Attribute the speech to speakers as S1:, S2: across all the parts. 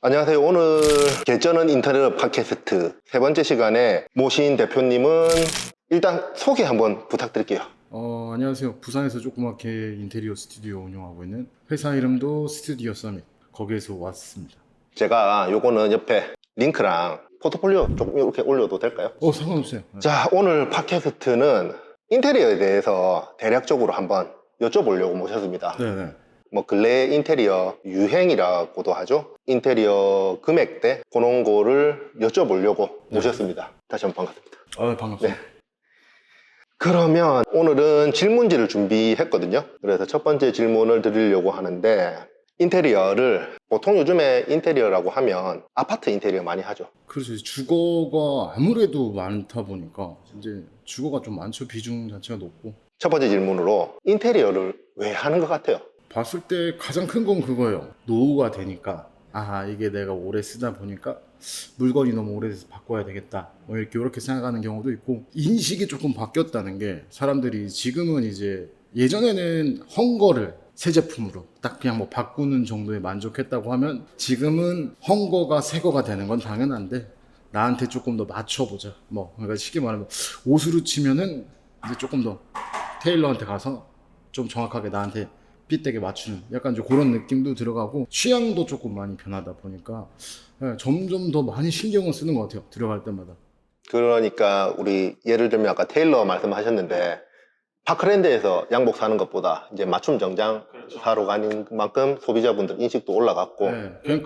S1: 안녕하세요. 오늘 개쩌는 인테리어 팟캐스트 세 번째 시간에 모신 대표님은 일단 소개 한번 부탁드릴게요.
S2: 안녕하세요. 부산에서 조그맣게 인테리어 스튜디오 운영하고 있는 회사 이름도 스튜디오 서밋. 거기에서 왔습니다.
S1: 제가 요거는 옆에 링크랑 포트폴리오 조금 이렇게 올려도 될까요?
S2: 상관없어요. 네.
S1: 자, 오늘 팟캐스트는 인테리어에 대해서 대략적으로 한번 여쭤보려고 모셨습니다.
S2: 네네.
S1: 뭐 근래 인테리어 유행이라고도 하죠. 인테리어 금액대 그런 거를 여쭤보려고 모셨습니다. 다시 한번 반갑습니다.
S2: 반갑습니다.
S1: 그러면 오늘은 질문지를 준비했거든요. 그래서 첫 번째 질문을 드리려고 하는데, 인테리어를 보통 요즘에 인테리어라고 하면 아파트 인테리어 많이 하죠.
S2: 그래서 주거가 아무래도 많다 보니까 이제 주거가 좀 많죠. 비중 자체가 높고.
S1: 첫 번째 질문으로 인테리어를 왜 하는 것 같아요?
S2: 봤을 때 가장 큰 건 그거예요. 노후가 되니까 이게 내가 오래 쓰다 보니까 물건이 너무 오래돼서 바꿔야 되겠다 뭐 이렇게 생각하는 경우도 있고, 인식이 조금 바뀌었다는 게, 사람들이 지금은 이제 예전에는 헝거를 새 제품으로 딱 그냥 뭐 바꾸는 정도에 만족했다고 하면, 지금은 헝거가 새 거가 되는 건 당연한데 나한테 조금 더 맞춰보자, 뭐 그러니까 쉽게 말하면 옷으로 치면은 이제 조금 더 테일러한테 가서 좀 정확하게 나한테 핏되게 맞추는 약간 이제 그런 느낌도 들어가고, 취향도 조금 많이 변하다 보니까 점점 더 많이 신경을 쓰는 것 같아요. 들어갈 때마다.
S1: 그러니까 우리 예를 들면 아까 테일러 말씀하셨는데, 파크랜드에서 양복 사는 것보다 이제 맞춤 정장 사러 가는 만큼 소비자분들 인식도 올라갔고,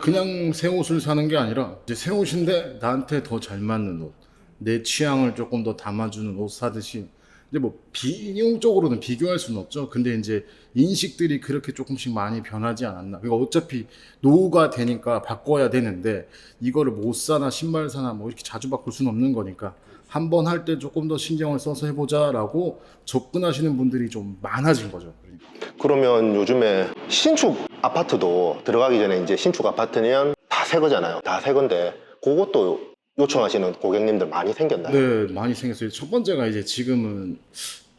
S2: 그냥 새 옷을 사는 게 아니라 이제 새 옷인데 나한테 더 잘 맞는 옷, 내 취향을 조금 더 담아주는 옷 사듯이, 이제 뭐 비용적으로는 비교할 수는 없죠. 근데 이제 인식들이 그렇게 조금씩 많이 변하지 않았나. 그러니까 어차피 노후가 되니까 바꿔야 되는데, 이거를 못 사나 신발 사나 뭐 이렇게 자주 바꿀 수는 없는 거니까 한 번 할 때 조금 더 신경을 써서 해보자라고 접근하시는 분들이 좀 많아진 거죠.
S1: 그러면 요즘에 신축 아파트도 들어가기 전에 이제 신축 아파트면 다 새 거잖아요. 다 새 건데 그것도 요청하시는 고객님들 많이 생겼나요?
S2: 네, 많이 생겼어요. 첫 번째가 이제 지금은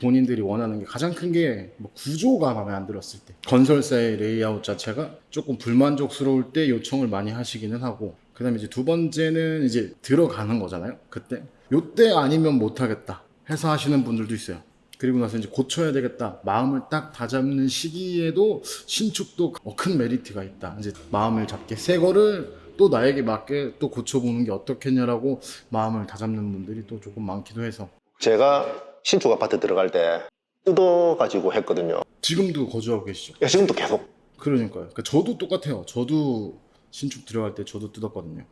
S2: 본인들이 원하는 게, 가장 큰 게 뭐 구조가 마음에 안 들었을 때, 건설사의 레이아웃 자체가 조금 불만족스러울 때 요청을 많이 하시기는 하고, 그 다음에 이제 두 번째는 이제 들어가는 거잖아요. 그때 요때 아니면 못하겠다 해서 하시는 분들도 있어요. 그리고 나서 이제 고쳐야 되겠다 마음을 딱 다잡는 시기에도 신축도 큰 메리트가 있다. 이제 마음을 잡게 새 거를 또 나에게 맞게 또 고쳐보는 게 어떻겠냐라고 마음을 다잡는 분들이 또 조금 많기도 해서.
S1: 제가 신축 아파트 들어갈 때 뜯어가지고 했거든요.
S2: 지금도 거주하고 계시죠?
S1: 지금도 계속.
S2: 그러니까요. 그러니까 저도 똑같아요. 저도 신축 들어갈 때 저도 뜯었거든요.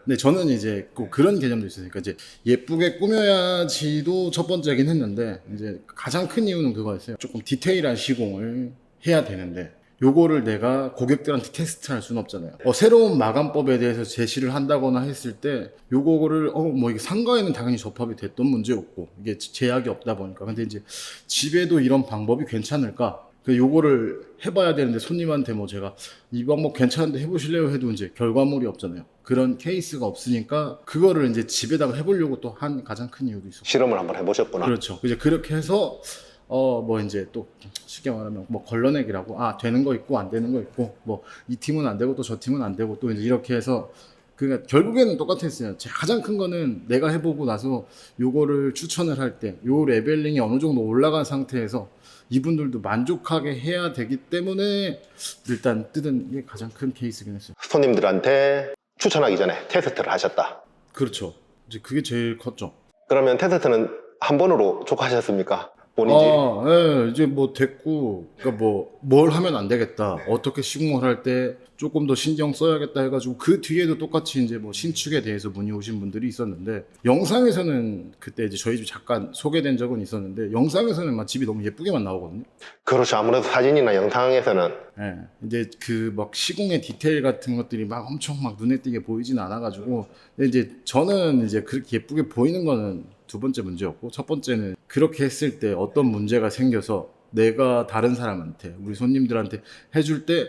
S2: 근데 저는 이제 꼭 그런 개념도 있으니까, 이제 예쁘게 꾸며야지도 첫 번째긴 했는데, 이제 가장 큰 이유는 그거였어요. 조금 디테일한 시공을 해야 되는데, 요거를 내가 고객들한테 테스트할 수는 없잖아요. 새로운 마감법에 대해서 제시를 한다거나 했을 때 요거를 뭐 이게 상가에는 당연히 접합이 됐던 문제였고, 이게 제약이 없다 보니까. 근데 이제 집에도 이런 방법이 괜찮을까? 요거를 해봐야 되는데, 손님한테 뭐 제가 이 방법 괜찮은데 해보실래요? 해도 이제 결과물이 없잖아요. 그런 케이스가 없으니까 그거를 이제 집에다가 해보려고 또 한 가장 큰 이유도 있었고.
S1: 실험을 한번 해보셨구나.
S2: 그렇죠. 이제 그렇게 해서 뭐 이제 또 쉽게 말하면 뭐 걸러내기라고, 되는 거 있고 안 되는 거 있고, 뭐 이 팀은 안 되고 또 저 팀은 안 되고, 또 이제 이렇게 해서, 그러니까 결국에는 똑같았어요. 가장 큰 거는 내가 해보고 나서 요거를 추천을 할 때 요 레벨링이 어느 정도 올라간 상태에서 이분들도 만족하게 해야 되기 때문에 일단 뜯은 게 가장 큰 케이스긴 했어요.
S1: 손님들한테 추천하기 전에 테스트를 하셨다.
S2: 그렇죠. 이제 그게 제일 컸죠.
S1: 그러면 테스트는 한 번으로 족하셨습니까? 본인이?
S2: 네, 이제 뭐 됐고, 그러니까 뭐 뭘 하면 안 되겠다, 어떻게 시공을 할 때 조금 더 신경 써야겠다 해가지고, 그 뒤에도 똑같이 이제 뭐 신축에 대해서 문의 오신 분들이 있었는데, 영상에서는 그때 이제 저희 집 잠깐 소개된 적은 있었는데, 영상에서는 막 집이 너무 예쁘게만 나오거든요.
S1: 그렇죠. 아무래도 사진이나 영상에서는.
S2: 네, 이제 그 막 시공의 디테일 같은 것들이 막 엄청 막 눈에 띄게 보이진 않아가지고, 근데 이제 저는 이제 그렇게 예쁘게 보이는 거는 두 번째 문제였고, 첫 번째는 그렇게 했을 때 어떤 문제가 생겨서 내가 다른 사람한테, 우리 손님들한테 해줄 때,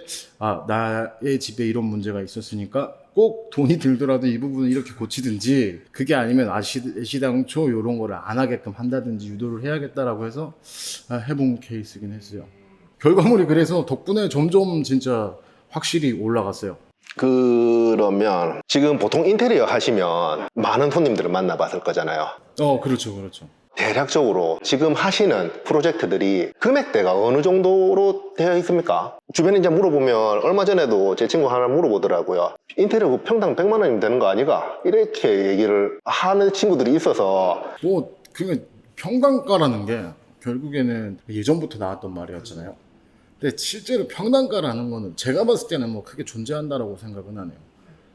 S2: 나의 집에 이런 문제가 있었으니까 꼭 돈이 들더라도 이 부분을 이렇게 고치든지, 그게 아니면 애시당초 이런 거를 안 하게끔 한다든지 유도를 해야겠다라고 해서 해본 케이스긴 했어요. 결과물이 그래서 덕분에 점점 진짜 확실히 올라갔어요.
S1: 그러면 지금 보통 인테리어 하시면 많은 손님들을 만나봤을 거잖아요.
S2: 그렇죠, 그렇죠.
S1: 대략적으로 지금 하시는 프로젝트들이 금액대가 어느 정도로 되어 있습니까? 주변에 이제 물어보면 얼마 전에도 제 친구 하나 물어보더라고요. 인테리어 평당 100만 원이면 되는 거 아니가? 이렇게 얘기를 하는 친구들이 있어서
S2: 뭐 그러면 평당가라는 게 결국에는 예전부터 나왔던 말이었잖아요. 근데 실제로 평당가라는 거는 제가 봤을 때는 뭐 크게 존재한다라고 생각은 안 해요.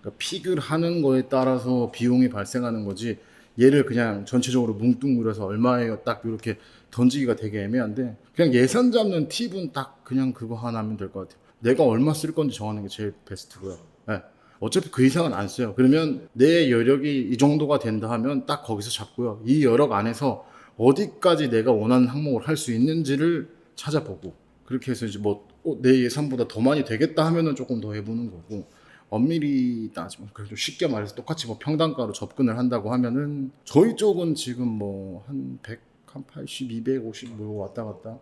S2: 그러니까 픽을 하는 거에 따라서 비용이 발생하는 거지, 얘를 그냥 전체적으로 뭉뚱그려서 얼마예요 딱 이렇게 던지기가 되게 애매한데, 그냥 예산 잡는 팁은 딱 그냥 그거 하나 하면 될 것 같아요. 내가 얼마 쓸 건지 정하는 게 제일 베스트고요. 네. 어차피 그 이상은 안 써요. 그러면 내 여력이 이 정도가 된다 하면 딱 거기서 잡고요. 이 여력 안에서 어디까지 내가 원하는 항목을 할 수 있는지를 찾아보고, 그렇게 해서 이제 뭐 내 예산보다 더 많이 되겠다 하면은 조금 더 해보는 거고, 엄밀히 따지면 그래도 쉽게 말해서 똑같이 뭐 평당가로 접근을 한다고 하면은 저희 쪽은 지금 뭐 한 100, 한 80, 250 뭐 왔다 갔다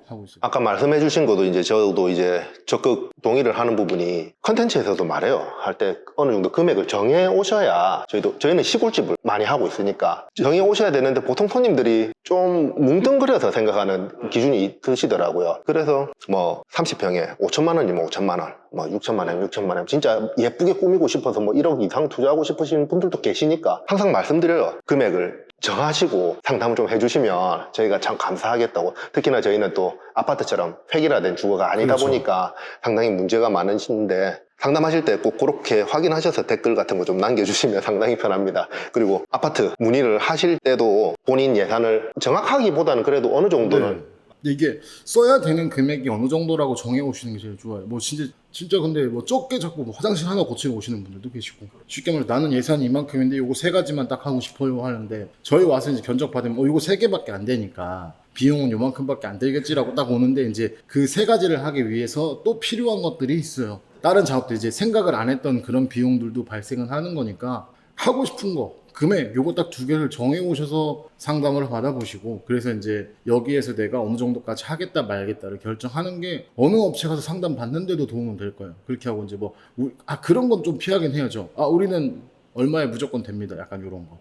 S2: 하고 있어요.
S1: 아까 말씀해 주신 것도 이제 저도 이제 적극 동의를 하는 부분이, 컨텐츠에서도 말해요. 할 때 어느 정도 금액을 정해 오셔야, 저희는 시골집을 많이 하고 있으니까 정해 오셔야 되는데, 보통 손님들이 좀 뭉뚱그려서 생각하는 기준이 있으시더라고요. 그래서 뭐 30평에 5천만 원이면 5천만 원, 뭐 6천만 원, 6천만 원, 진짜 예쁘게 꾸미고 싶어서 뭐 1억 이상 투자하고 싶으신 분들도 계시니까 항상 말씀드려요. 금액을 정하시고 상담을 좀 해주시면 저희가 참 감사하겠다고. 특히나 저희는 또 아파트처럼 획일화된 주거가 아니다
S2: 그렇죠.
S1: 보니까 상당히 문제가 많으신데, 상담하실 때 꼭 그렇게 확인하셔서 댓글 같은 거 좀 남겨주시면 상당히 편합니다. 그리고 아파트 문의를 하실 때도 본인 예산을 정확하기보다는 그래도 어느 정도는
S2: 네. 근데 이게 써야 되는 금액이 어느 정도라고 정해 오시는 게 제일 좋아요. 뭐 진짜 근데 뭐 적게 자꾸 뭐 화장실 하나 고치러 오시는 분들도 계시고, 쉽게 말해서 나는 예산이 이만큼인데 요거 세 가지만 딱 하고 싶어요 하는데, 저희 와서 이제 견적 받으면 요거 세 개밖에 안 되니까 비용은 요만큼밖에 안 되겠지라고 딱 오는데, 이제 그 세 가지를 하기 위해서 또 필요한 것들이 있어요. 다른 작업도 이제 생각을 안 했던 그런 비용들도 발생은 하는 거니까, 하고 싶은 거 금액 요거 딱 두 개를 정해 오셔서 상담을 받아보시고, 그래서 이제 여기에서 내가 어느 정도까지 하겠다 말겠다를 결정하는 게 어느 업체 가서 상담 받는데도 도움은 될 거예요. 그렇게 하고 이제 뭐 그런 건 좀 피하긴 해야죠. 우리는 얼마에 무조건 됩니다, 약간 이런 거.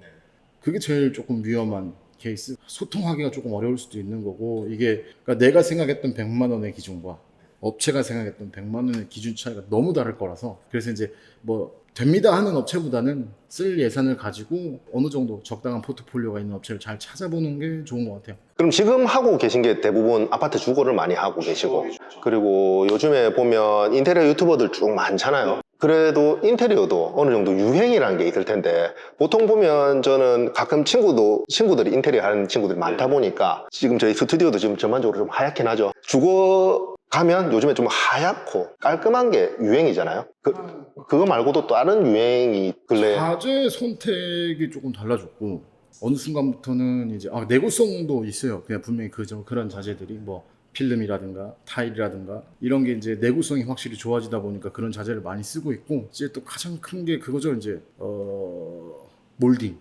S2: 그게 제일 조금 위험한 케이스. 소통하기가 조금 어려울 수도 있는 거고, 이게 그러니까 내가 생각했던 100만 원의 기준과 업체가 생각했던 100만 원의 기준 차이가 너무 다를 거라서, 그래서 이제 뭐 됩니다 하는 업체보다는 쓸 예산을 가지고 어느 정도 적당한 포트폴리오가 있는 업체를 잘 찾아보는 게 좋은 것 같아요.
S1: 그럼 지금 하고 계신 게 대부분 아파트 주거를 많이 하고 계시고, 그리고 요즘에 보면 인테리어 유튜버들 쭉 많잖아요. 그래도 인테리어도 어느 정도 유행이라는 게 있을 텐데, 보통 보면 저는 가끔 친구들이 인테리어 하는 친구들이 많다 보니까, 지금 저희 스튜디오도 지금 전반적으로 좀 하얗긴 하죠. 주거 가면 요즘에 좀 하얗고 깔끔한 게 유행이잖아요. 그거 말고도 또 다른 유행이 근래
S2: 자재 선택이 조금 달라졌고, 어느 순간부터는 이제 내구성도 있어요. 그냥 분명히 그런 자재들이 뭐 필름이라든가 타일이라든가 이런 게 이제 내구성이 확실히 좋아지다 보니까 그런 자재를 많이 쓰고 있고, 이제 또 가장 큰 게 그거죠. 이제 몰딩.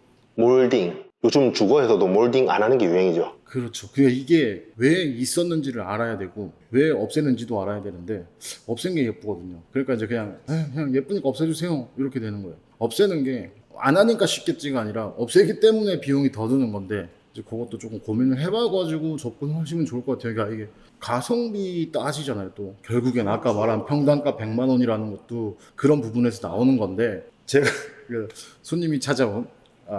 S1: 요즘 주거에서도 몰딩 안 하는 게 유행이죠.
S2: 그렇죠. 이게 왜 있었는지를 알아야 되고 왜 없애는지도 알아야 되는데, 없앤 게 예쁘거든요. 그러니까 이제 그냥 예쁘니까 없애주세요 이렇게 되는 거예요. 없애는 게 안 하니까 쉽겠지가 아니라 없애기 때문에 비용이 더 드는 건데, 이제 그것도 조금 고민을 해봐가지고 접근하시면 좋을 것 같아요. 그러니까 이게 가성비 따지잖아요. 또 결국엔 아까 말한 평당가 100만 원이라는 것도 그런 부분에서 나오는 건데, 제가 그 손님이 찾아온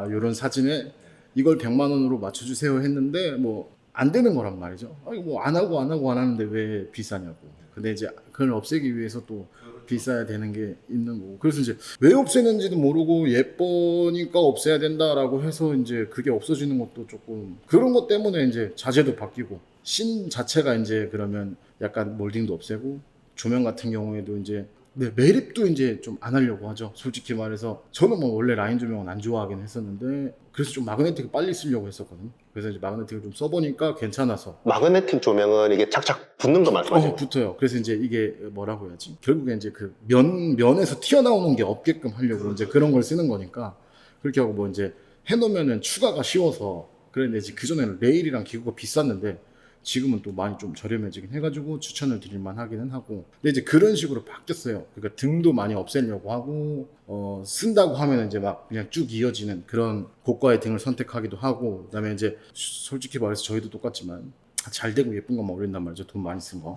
S2: 이런 사진에 이걸 100만 원으로 맞춰주세요 했는데 뭐 안 되는 거란 말이죠. 뭐 안 하는데 왜 비싸냐고. 근데 이제 그걸 없애기 위해서 또 비싸야 되는 게 있는 거고, 그래서 이제 왜 없애는지도 모르고 예쁘니까 없애야 된다라고 해서 이제 그게 없어지는 것도 조금, 그런 것 때문에 이제 자재도 바뀌고, 신 자체가 이제 그러면 약간 몰딩도 없애고, 조명 같은 경우에도 이제 매립도 이제 좀 안 하려고 하죠. 솔직히 말해서 저는 뭐 원래 라인 조명은 안 좋아하긴 했었는데, 그래서 좀 마그네틱을 빨리 쓰려고 했었거든요. 그래서 이제 마그네틱을 좀 써보니까 괜찮아서.
S1: 마그네틱 조명은 이게 착착 붙는 거 말씀하시죠?
S2: 붙어요. 그래서 이제 이게 뭐라고 해야지? 결국에 이제 그 면에서 튀어나오는 게 없게끔 하려고 이제 그런 걸 쓰는 거니까, 그렇게 하고 뭐 이제 해놓으면은 추가가 쉬워서. 그런데 이제 그전에는 레일이랑 기구가 비쌌는데, 지금은 또 많이 좀 저렴해지긴 해가지고 추천을 드릴만 하기는 하고. 근데 이제 그런 식으로 바뀌었어요. 그러니까 등도 많이 없애려고 하고 쓴다고 하면 이제 막 그냥 쭉 이어지는 그런 고가의 등을 선택하기도 하고, 그다음에 이제 솔직히 말해서 저희도 똑같지만 잘 되고 예쁜 것만 올린단 말이죠. 돈 많이 쓴 거.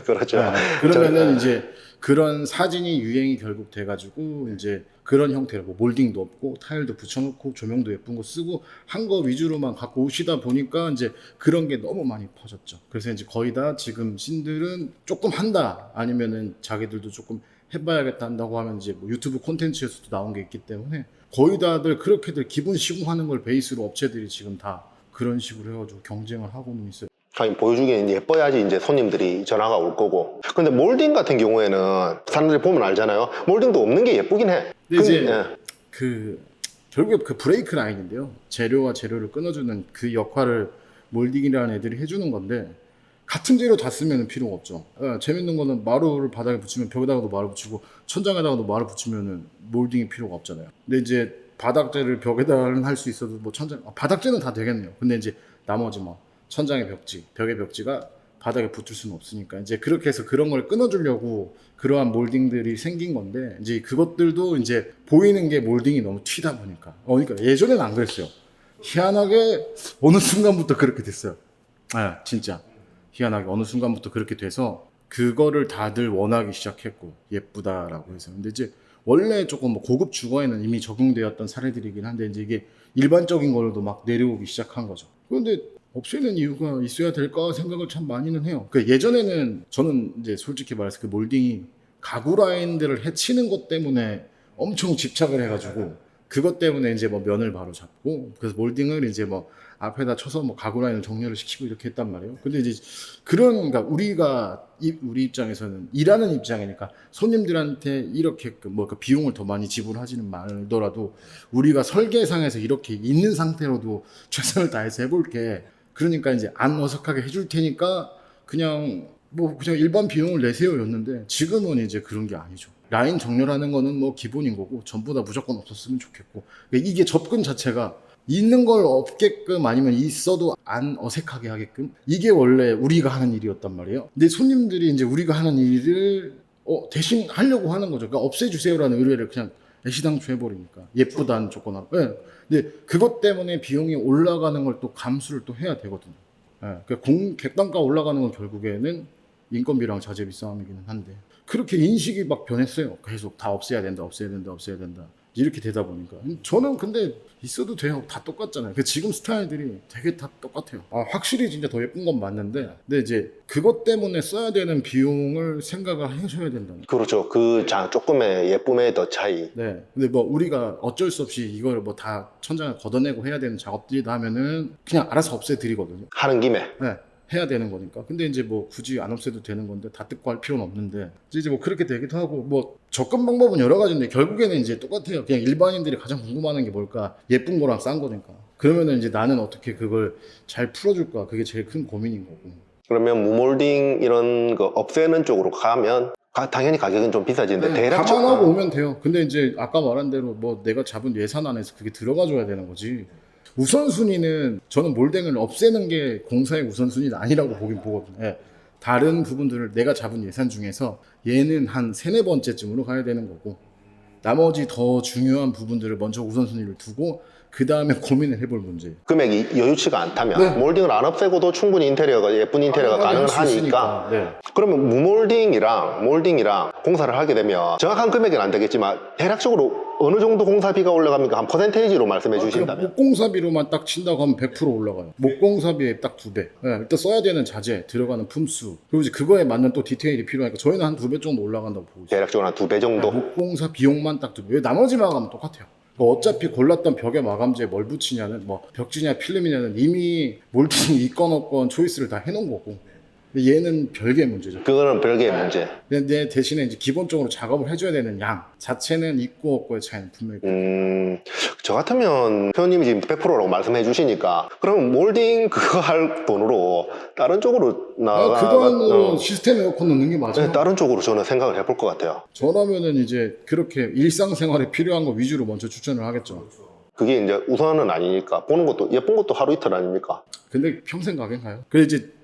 S1: 그렇죠.
S2: 네, 그러면은 이제 그런 사진이 유행이 결국 돼가지고 이제 그런 형태로 뭐 몰딩도 없고 타일도 붙여놓고 조명도 예쁜 거 쓰고 한 거 위주로만 갖고 오시다 보니까 이제 그런 게 너무 많이 퍼졌죠. 그래서 이제 거의 다 지금 신들은 조금 한다 아니면은 자기들도 조금 해봐야겠다 한다고 하면 이제 뭐 유튜브 콘텐츠에서도 나온 게 있기 때문에 거의 다들 그렇게들 기본 시공하는 걸 베이스로 업체들이 지금 다 그런 식으로 해가지고 경쟁을 하고는 있어요.
S1: 아니, 보여주기엔 예뻐야지 이제 손님들이 전화가 올 거고. 근데 몰딩 같은 경우에는 사람들이 보면 알잖아요. 몰딩도 없는 게 예쁘긴 해.
S2: 근데 이제
S1: 예.
S2: 그 결국에 그 브레이크 라인인데요. 재료와 재료를 끊어주는 그 역할을 몰딩이라는 애들이 해주는 건데 같은 재료 다 쓰면 필요가 없죠. 재밌는 거는 마루를 바닥에 붙이면 벽에다가도 마루 붙이고 천장에다가도 마루 붙이면은 몰딩이 필요가 없잖아요. 근데 이제 바닥재를 벽에다가는 할 수 있어도 뭐 천장 바닥재는 다 되겠네요. 근데 이제 나머지 뭐 천장의 벽지, 벽의 벽지가 바닥에 붙을 수는 없으니까 이제 그렇게 해서 그런 걸 끊어주려고 그러한 몰딩들이 생긴 건데 이제 그것들도 이제 보이는 게 몰딩이 너무 튀다 보니까 그러니까 예전에는 안 그랬어요. 희한하게 어느 순간부터 그렇게 됐어요. 진짜 희한하게 어느 순간부터 그렇게 돼서 그거를 다들 원하기 시작했고 예쁘다라고 해서. 근데 이제 원래 조금 뭐 고급 주거에는 이미 적용되었던 사례들이긴 한데 이제 이게 일반적인 걸로도 막 내려오기 시작한 거죠. 그런데 없애는 이유가 있어야 될까 생각을 참 많이는 해요. 그 예전에는 저는 이제 솔직히 말해서 그 몰딩이 가구 라인들을 해치는 것 때문에 엄청 집착을 해가지고 그것 때문에 이제 뭐 면을 바로 잡고 그래서 몰딩을 이제 뭐 앞에다 쳐서 뭐 가구 라인을 정렬을 시키고 이렇게 했단 말이에요. 근데 이제 그러니까 우리 입장에서는 일하는 입장이니까 손님들한테 이렇게 뭐 그 비용을 더 많이 지불하지는 말더라도 우리가 설계상에서 이렇게 있는 상태로도 최선을 다해서 해볼게. 그러니까 이제 안 어색하게 해줄 테니까 그냥 뭐 그냥 일반 비용을 내세요였는데 지금은 이제 그런 게 아니죠. 라인 정렬하는 거는 뭐 기본인 거고 전부 다 무조건 없었으면 좋겠고 이게 접근 자체가 있는 걸 없게끔 아니면 있어도 안 어색하게 하게끔 이게 원래 우리가 하는 일이었단 말이에요. 근데 손님들이 이제 우리가 하는 일을 대신 하려고 하는 거죠. 그러니까 없애주세요라는 의뢰를 그냥 애시당초 해버리니까 예쁘다는 조건 하고. 네. 근데 그것 때문에 비용이 올라가는 걸 또 감수를 또 해야 되거든요. 네. 그러니까 객단가 올라가는 건 결국에는 인건비랑 자재비 싸움이기는 한데 그렇게 인식이 막 변했어요. 계속 다 없애야 된다, 없애야 된다, 없애야 된다. 이렇게 되다 보니까 저는 근데 있어도 돼요. 다 똑같잖아요. 지금 스타일들이 되게 다 똑같아요. 확실히 진짜 더 예쁜 건 맞는데 근데 이제 그것 때문에 써야 되는 비용을 생각을 하셔야 된다는 거예요.
S1: 그렇죠. 조금의 예쁨의 더 차이.
S2: 네. 근데 뭐 우리가 어쩔 수 없이 이걸 뭐 다 천장을 걷어내고 해야 되는 작업들이다 하면은 그냥 알아서 없애드리거든요.
S1: 하는 김에.
S2: 네. 해야 되는 거니까. 근데 이제 뭐 굳이 안 없애도 되는 건데 다 뜯고 할 필요는 없는데 이제 뭐 그렇게 되기도 하고 뭐 접근 방법은 여러 가지인데 결국에는 이제 똑같아요. 그냥 일반인들이 가장 궁금해하는 게 뭘까? 예쁜 거랑 싼 거니까. 그러면은 이제 나는 어떻게 그걸 잘 풀어줄까? 그게 제일 큰 고민인 거고.
S1: 그러면 무몰딩 이런 거 없애는 쪽으로 가면 당연히 가격은 좀 비싸지는데 대략적으로
S2: 감안하고 오면 돼요. 근데 이제 아까 말한 대로 뭐 내가 잡은 예산 안에서 그게 들어가줘야 되는 거지. 우선순위는 저는 몰딩을 없애는 게 공사의 우선순위는 아니라고 보긴 보거든요. 예. 다른 부분들을 내가 잡은 예산 중에서 얘는 한 3-4번째쯤으로 가야 되는 거고 나머지 더 중요한 부분들을 먼저 우선순위를 두고 그 다음에 고민을 해볼 문제.
S1: 금액이 여유치가 않다면
S2: 네.
S1: 몰딩을 안 없애고도 충분히 예쁜 인테리어가 가능하니까.
S2: 네.
S1: 그러면 무몰딩이랑 몰딩이랑 공사를 하게 되면 정확한 금액은 안 되겠지만 대략적으로 어느 정도 공사비가 올라갑니까? 한 퍼센테이지로 말씀해 주신다면.
S2: 목공사비로만 딱 친다고 하면 100% 올라가요. 목공사비에 딱 2배. 네, 일단 써야 되는 자재, 들어가는 품수, 그리고 이제 그거에 맞는 또 디테일이 필요하니까 저희는 한 2배 정도 올라간다고 보고 있어요.
S1: 대략적으로 한 2배 정도.
S2: 목공사 비용만 딱 2배. 나머지 마감은 똑같아요. 어차피 골랐던 벽에 마감재에 뭘 붙이냐는 뭐 벽지냐 필름이냐는 이미 몰딩이 있건 없건 초이스를 다 해놓은 거고 얘는 별개의 문제죠.
S1: 그거는 별개의 문제.
S2: 근데 대신에 이제 기본적으로 작업을 해줘야 되는 양 자체는 있고 없고의 차이는 분명히
S1: 저 같으면 회원님이 지금 100%라고 말씀해 주시니까 그러면 몰딩 그거 할 돈으로 다른 쪽으로
S2: 그거는 시스템 에어컨 넣는 게 맞아요.
S1: 네, 다른 쪽으로 저는 생각을 해볼 것 같아요.
S2: 저라면은 이제 그렇게 일상생활에 필요한 거 위주로 먼저 추천을 하겠죠.
S1: 그게 이제 우선은 아니니까 보는 것도 예쁜 것도 하루 이틀 아닙니까?
S2: 근데 평생 가긴 가요. 그래 이제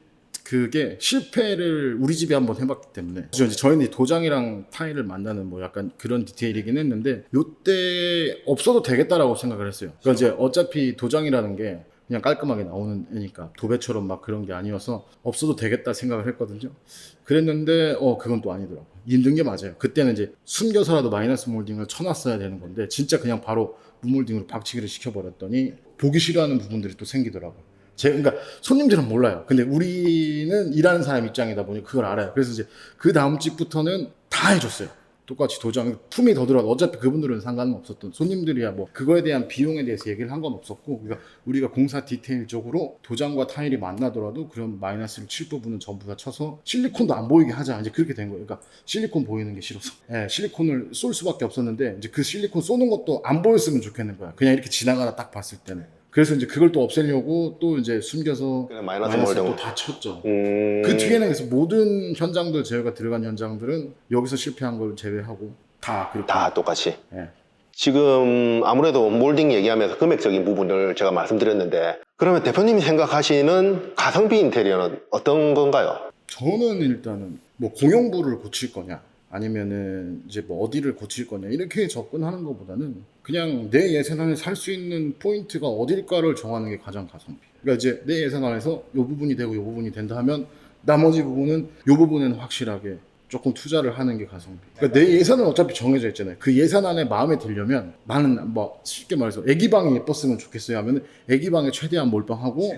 S2: 그게 실패를 우리 집이 한번 해봤기 때문에 그래서 이제 저희는 도장이랑 타일을 만나는 뭐 약간 그런 디테일이긴 했는데 요때 없어도 되겠다라고 생각을 했어요. 그러니까 이제 어차피 도장이라는 게 그냥 깔끔하게 나오는 애니까 도배처럼 막 그런 게 아니어서 없어도 되겠다 생각을 했거든요. 그랬는데 그건 또 아니더라고요. 힘든 게 맞아요. 그때는 이제 숨겨서라도 마이너스 몰딩을 쳐놨어야 되는 건데 진짜 그냥 바로 무몰딩으로 박치기를 시켜버렸더니 보기 싫어하는 부분들이 또 생기더라고요. 그러니까 손님들은 몰라요. 근데 우리는 일하는 사람 입장이다 보니 그걸 알아요. 그래서 이제 그 다음 집부터는 다 해줬어요. 똑같이 도장 품이 더 들어가도 어차피 그분들은 상관은 없었던 손님들이야 뭐 그거에 대한 비용에 대해서 얘기를 한 건 없었고 그러니까 우리가 공사 디테일적으로 도장과 타일이 만나더라도 그런 마이너스를 칠 부분은 전부 다 쳐서 실리콘도 안 보이게 하자 이제 그렇게 된 거예요. 그러니까 실리콘 보이는 게 싫어서 실리콘을 쏠 수밖에 없었는데 이제 그 실리콘 쏘는 것도 안 보였으면 좋겠는 거야. 그냥 이렇게 지나가다 딱 봤을 때는. 그래서 이제 그걸 또 없애려고 또 이제 숨겨서
S1: 마이너스
S2: 마이너스를
S1: 몰딩.
S2: 또 다 쳤죠. 그 뒤에는 그래서 모든 현장들 저희가 들어간 현장들은 여기서 실패한 걸 제외하고 다 그렇게
S1: 다 똑같이.
S2: 예.
S1: 지금 아무래도 몰딩 얘기하면서 금액적인 부분을 제가 말씀드렸는데 그러면 대표님이 생각하시는 가성비 인테리어는 어떤 건가요?
S2: 저는 일단은 뭐 공용부를 고칠 거냐 아니면은 이제 뭐 어디를 고칠 거냐 이렇게 접근하는 것보다는 그냥 내 예산 안에 살 수 있는 포인트가 어딜까를 정하는 게 가장 가성비. 그러니까 이제 내 예산 안에서 요 부분이 되고 요 부분이 된다 하면 나머지 부분은 요 부분에는 확실하게 조금 투자를 하는 게 가성비. 그러니까 내 예산은 어차피 정해져 있잖아요. 그 예산 안에 마음에 들려면 나는 뭐 쉽게 말해서 애기방이 예뻤으면 좋겠어요 하면 애기방에 최대한 몰빵하고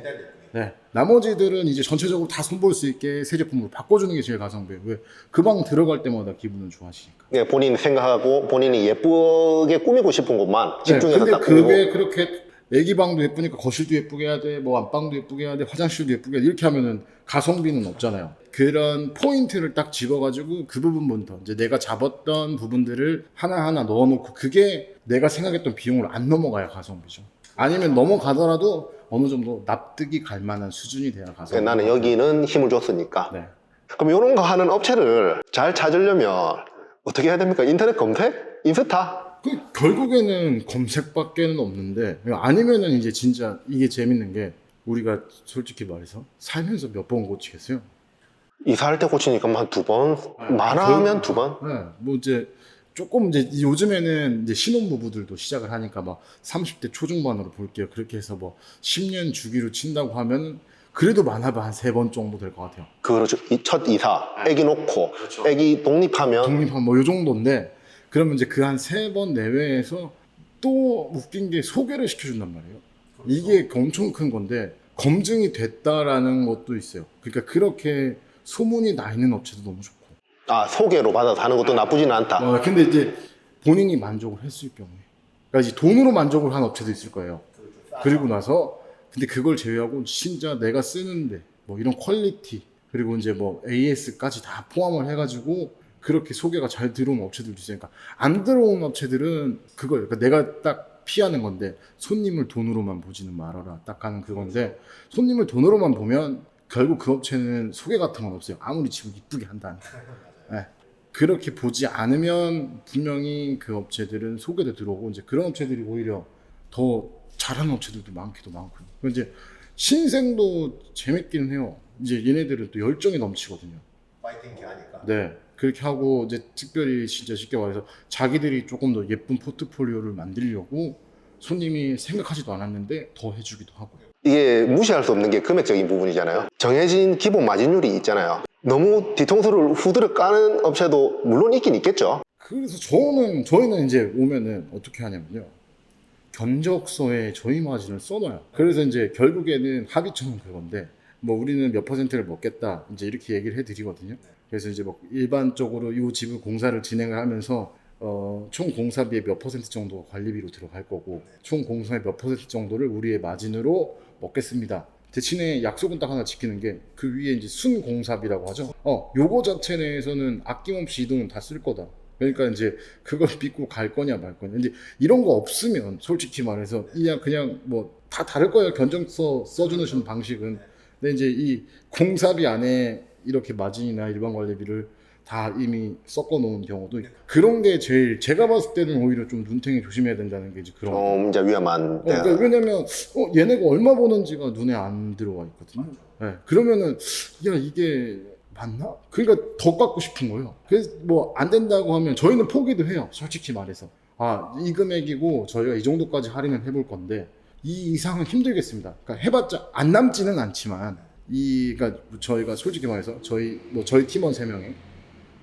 S2: 네. 나머지들은 이제 전체적으로 다 손볼 수 있게 새 제품으로 바꿔주는 게 제일 가성비예요. 왜? 그 방 들어갈 때마다 기분은 좋아지니까.
S1: 네, 본인 생각하고 본인이 예쁘게 꾸미고 싶은 곳만 집중해서
S2: 근데
S1: 딱 꾸미고.
S2: 그게 그렇게 애기 방도 예쁘니까 거실도 예쁘게 해야 돼, 뭐 안방도 예쁘게 해야 돼, 화장실도 예쁘게 해야 돼 이렇게 하면은 가성비는 없잖아요. 그런 포인트를 딱 집어가지고 그 부분부터 이제 내가 잡았던 부분들을 하나하나 넣어놓고 그게 내가 생각했던 비용을 안 넘어가야 가성비죠. 아니면 넘어가더라도 어느 정도 납득이 갈 만한 수준이 돼야 가성비.
S1: 나는 여기는 힘을 줬으니까.
S2: 네.
S1: 그럼 이런 거 하는 업체를 잘 찾으려면 어떻게 해야 됩니까? 인터넷 검색? 인스타?
S2: 그 결국에는 검색밖에는 없는데 아니면은 이제 진짜 이게 재밌는 게 우리가 솔직히 말해서 살면서 몇 번 고치겠어요?
S1: 이사할 때 고치니까 한 두 번? 많아하면 두 번?
S2: 네, 뭐 이제 조금 이제 요즘에는 이제 신혼부부들도 시작을 하니까 막 30대 초중반으로 볼게요. 그렇게 해서 뭐 10년 주기로 친다고 하면 그래도 많아봐 한 3번 정도 될 것 같아요.
S1: 그렇죠. 첫 이사, 애기 놓고, 애기 독립하면.
S2: 독립한 뭐 요 정도인데 그러면 이제 그 한 3번 내외에서 또 웃긴 게 소개를 시켜준단 말이에요. 이게 엄청 큰 건데 검증이 됐다라는 것도 있어요. 그러니까 그렇게 소문이 나 있는 업체도 너무 좋고.
S1: 소개로 받아서 하는 것도 나쁘지는 않다.
S2: 근데 이제 본인이 만족을 했을 경우에. 그러니까 이제 돈으로 만족을 한 업체도 있을 거예요. 그리고 나서 근데 그걸 제외하고 진짜 내가 쓰는데 뭐 이런 퀄리티 그리고 이제 뭐 AS까지 다 포함을 해가지고 그렇게 소개가 잘 들어온 업체들도 있으니까 안 들어온 업체들은 그거예요. 그러니까 내가 딱 피하는 건데 손님을 돈으로만 보지는 말아라 딱 하는 그건데 손님을 돈으로만 보면 결국 그 업체는 소개 같은 건 없어요. 아무리 집을 이쁘게 한다는. 네. 그렇게 보지 않으면 분명히 그 업체들은 소개도 들어오고 이제 그런 업체들이 오히려 더 잘하는 업체들도 많기도 많고. 이제 신생도 재밌긴 해요. 이제 얘네들은 또 열정이 넘치거든요.
S1: 파이팅 하니까.
S2: 네. 그렇게 하고 이제 특별히 진짜 쉽게 말해서 자기들이 조금 더 예쁜 포트폴리오를 만들려고 손님이 생각하지도 않았는데 더 해주기도 하고.
S1: 이게 무시할 수 없는 게 금액적인 부분이잖아요. 정해진 기본 마진율이 있잖아요. 너무 뒤통수를 후드를 까는 업체도 물론 있긴 있겠죠.
S2: 그래서 저희는 이제 오면은 어떻게 하냐면요. 견적서에 저희 마진을 써놔요. 그래서 이제 결국에는 합의점은 그건데 뭐 우리는 몇 퍼센트를 먹겠다 이제 이렇게 얘기를 해드리거든요. 그래서 이제 뭐 일반적으로 이 집을 공사를 진행을 하면서 총 공사비의 몇 퍼센트 정도가 관리비로 들어갈 거고 총 공사의 몇 퍼센트 정도를 우리의 마진으로 먹겠습니다. 대신에 약속은 딱 하나 지키는 게 그 위에 이제 순공사비라고 하죠. 요거 자체 내에서는 아낌없이 이 돈은 다 쓸 거다. 그러니까 이제 그걸 믿고 갈 거냐 말 거냐. 근데 이런 거 없으면 솔직히 말해서 그냥 뭐 다 다를 거예요. 견적서 써주는 방식은. 근데 이제 이 공사비 안에 이렇게 마진이나 일반 관리비를 다 이미 섞어 놓은 경우도 있고. 그런 게 제일 제가 봤을 때는 오히려 좀 눈탱이 조심해야 된다는 게 이제 그런 거.
S1: 이제 위험한
S2: 그러니까 왜냐면 얘네가 얼마 버는지가 눈에 안 들어와 있거든요. 네. 그러면은 야 이게 맞나? 그러니까 더 깎고 싶은 거예요. 그래서 뭐 안 된다고 하면 저희는 포기도 해요. 솔직히 말해서 이 금액이고 저희가 이 정도까지 할인을 해볼 건데 이 이상은 힘들겠습니다. 그러니까 해봤자 안 남지는 않지만 그러니까 저희가 솔직히 말해서 저희 팀원 3명에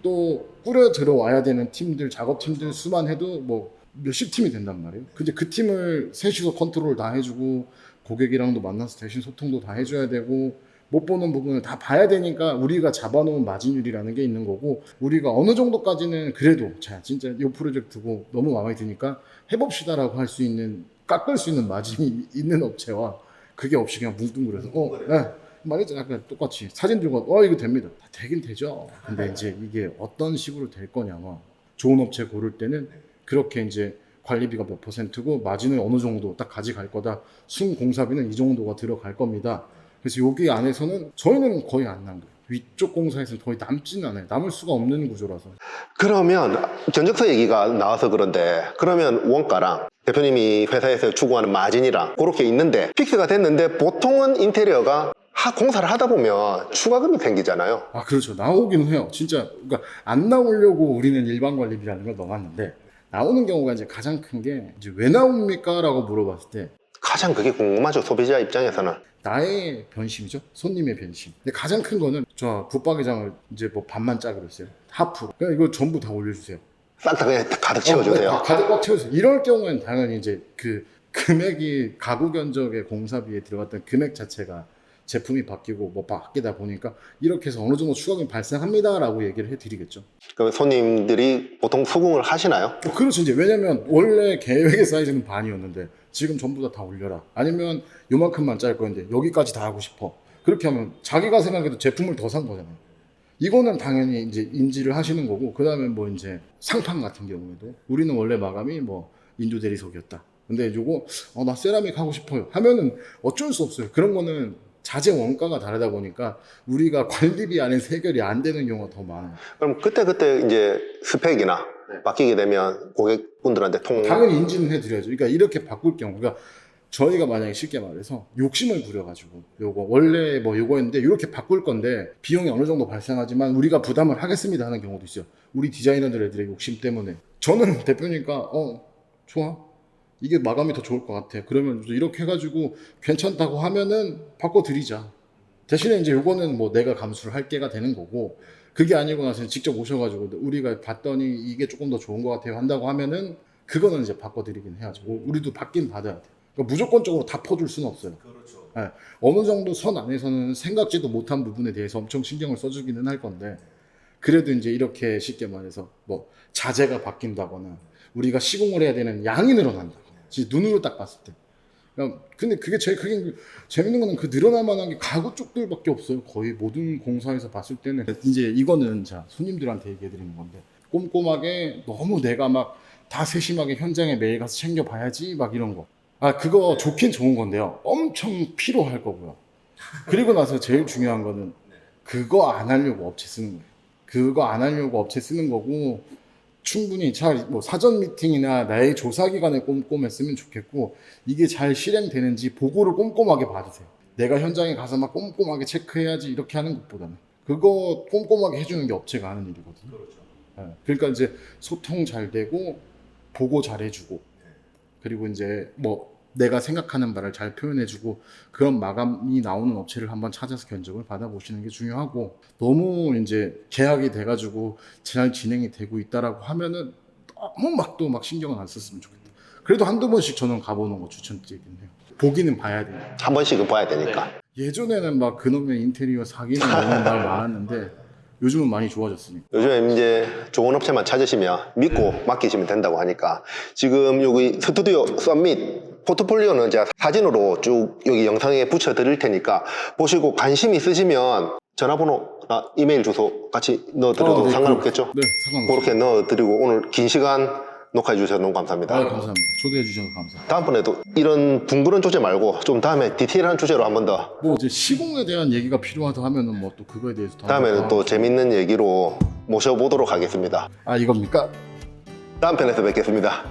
S2: 또 꾸려 들어와야 되는 팀들 작업팀들 수만 해도 뭐 몇십 팀이 된단 말이에요. 근데 그 팀을 셋이서 컨트롤 다 해주고 고객이랑도 만나서 대신 소통도 다 해줘야 되고 못 보는 부분을 다 봐야 되니까 우리가 잡아놓은 마진율이라는 게 있는 거고 우리가 어느 정도까지는 그래도 자 진짜 이 프로젝트고 너무 마음에 드니까 해봅시다라고 할 수 있는 깎을 수 있는 마진이 있는 업체와 그게 없이 그냥 뭉뚱그려서 네. 말했잖아. 아까 똑같이 사진 들고 이거 됩니다. 다 되긴 되죠. 근데 이제 이게 어떤 식으로 될 거냐면 좋은 업체 고를 때는 그렇게 이제 관리비가 몇 %고 마진을 어느 정도 딱 가져갈 거다. 순공사비는 이 정도가 들어갈 겁니다. 그래서 여기 안에서는 저희는 거의 안 남겨요. 위쪽 공사에서는 거의 남지는 않아요. 남을 수가 없는 구조라서.
S1: 그러면 견적서 얘기가 나와서 그런데 그러면 원가랑 대표님이 회사에서 추구하는 마진이랑 그렇게 있는데 픽스가 됐는데 보통은 인테리어가 공사를 하다 보면 추가금이 생기잖아요.
S2: 그렇죠. 나오긴 해요. 진짜 그러니까 안 나오려고 우리는 일반 관리비라는 걸 넣어놨는데 나오는 경우가 이제 가장 큰 게 이제 왜 나옵니까? 라고 물어봤을 때
S1: 가장 그게 궁금하죠. 소비자 입장에서는.
S2: 나의 변심이죠. 손님의 변심. 근데 가장 큰 거는 저 붙박이장을 이제 뭐 반만 짜기로 했어요. 하프로. 그냥 이거 전부 다 올려주세요.
S1: 싹 다 그냥 가득 채워주세요.
S2: 가득 꽉 채워주세요. 이럴 경우에는 당연히 이제 그 금액이 가구 견적의 공사비에 들어갔던 금액 자체가 제품이 바뀌고 뭐 바뀌다 보니까 이렇게 해서 어느 정도 추가금이 발생합니다라고 얘기를 해드리겠죠.
S1: 그럼 손님들이 보통 수긍을 하시나요?
S2: 그렇죠. 이제 왜냐면 원래 계획의 사이즈는 반이었는데 지금 전부 다 올려라. 아니면 요만큼만 짤 거였는데 여기까지 다 하고 싶어. 그렇게 하면 자기가 생각해도 제품을 더 산 거잖아요. 이거는 당연히 이제 인지를 하시는 거고 그 다음에 뭐 이제 상판 같은 경우에도 우리는 원래 마감이 뭐 인조 대리석이었다. 근데 요거 나 세라믹 하고 싶어요. 하면은 어쩔 수 없어요. 그런 거는 자재 원가가 다르다 보니까 우리가 관리비 안에 해결이 안 되는 경우가 더 많아요.
S1: 그럼 그때 이제 스펙이나 바뀌게 되면 고객분들한테
S2: 당연히 인지는 해드려야죠. 그러니까 이렇게 바꿀 경우, 그러니까 저희가 만약에 쉽게 말해서 욕심을 부려가지고 요거 원래 뭐 요거였는데 이렇게 바꿀 건데 비용이 어느 정도 발생하지만 우리가 부담을 하겠습니다 하는 경우도 있어요. 우리 디자이너들 애들의 욕심 때문에. 저는 대표니까 좋아. 이게 마감이 더 좋을 것 같아. 그러면 이렇게 해가지고 괜찮다고 하면은 바꿔드리자. 대신에 이제 요거는 뭐 내가 감수를 할 게가 되는 거고 그게 아니고 나서 직접 오셔가지고 우리가 봤더니 이게 조금 더 좋은 것 같아요 한다고 하면은 그거는 이제 바꿔드리긴 해야죠. 우리도 받긴 받아야 돼. 그러니까 무조건적으로 다 퍼줄 수는 없어요.
S3: 그렇죠.
S2: 네. 어느 정도 선 안에서는 생각지도 못한 부분에 대해서 엄청 신경을 써주기는 할 건데 그래도 이제 이렇게 쉽게 말해서 뭐 자재가 바뀐다거나 우리가 시공을 해야 되는 양이 늘어난다. 진짜 눈으로 딱 봤을 때. 근데 그게 제일 크게 재밌는 거는 그 늘어날 만한 게 가구 쪽들밖에 없어요. 거의 모든 공사에서 봤을 때는 이제 이거는 자 손님들한테 얘기해 드리는 건데 꼼꼼하게 너무 내가 막 다 세심하게 현장에 매일 가서 챙겨봐야지 막 이런 거. 그거 좋긴 좋은 건데요. 엄청 피로할 거고요. 그리고 나서 제일 중요한 거는 그거 안 하려고 업체 쓰는 거예요. 그거 안 하려고 업체 쓰는 거고 충분히 잘 뭐 사전 미팅이나 나의 조사 기간에 꼼꼼했으면 좋겠고 이게 잘 실행되는지 보고를 꼼꼼하게 받으세요. 내가 현장에 가서 막 꼼꼼하게 체크해야지 이렇게 하는 것보다는 그거 꼼꼼하게 해주는 게 업체가 하는 일이거든요.
S3: 그렇죠.
S2: 그러니까 이제 소통 잘 되고 보고 잘 해주고 그리고 이제 뭐 내가 생각하는 바를 잘 표현해주고 그런 마감이 나오는 업체를 한번 찾아서 견적을 받아보시는 게 중요하고 너무 이제 계약이 돼가지고 잘 진행이 되고 있다라고 하면은 너무 막 신경을 안 썼으면 좋겠다. 그래도 한두 번씩 저는 가보는 거 추천드리긴 해요. 보기는 봐야 돼요.
S1: 한 번씩은 봐야 되니까.
S2: 예전에는 막 그놈의 인테리어 사기는 너무 말 많았는데 요즘은 많이 좋아졌으니까.
S1: 요즘에 이제 좋은 업체만 찾으시면 믿고 맡기시면 된다고 하니까 지금 여기 스튜디오 썸밋 포트폴리오는 제가 사진으로 쭉 여기 영상에 붙여 드릴 테니까 보시고 관심 있으시면 전화번호나 이메일 주소 같이 넣어드려도
S2: 네,
S1: 상관없겠죠?
S2: 네, 상관없어요.
S1: 그렇게 넣어드리고 오늘 긴 시간 녹화해 주셔서 너무 감사합니다.
S2: 감사합니다. 초대해 주셔서 감사합니다.
S1: 다음번에도 이런 둥그런 주제 말고 좀 다음에 디테일한 주제로 한 번 더
S2: 뭐 이제 시공에 대한 얘기가 필요하다 하면은 뭐 또 그거에 대해서 더
S1: 다음에는
S2: 한번
S1: 또 재밌는 얘기로 모셔보도록 하겠습니다.
S2: 아, 이겁니까?
S1: 다음 편에서 뵙겠습니다.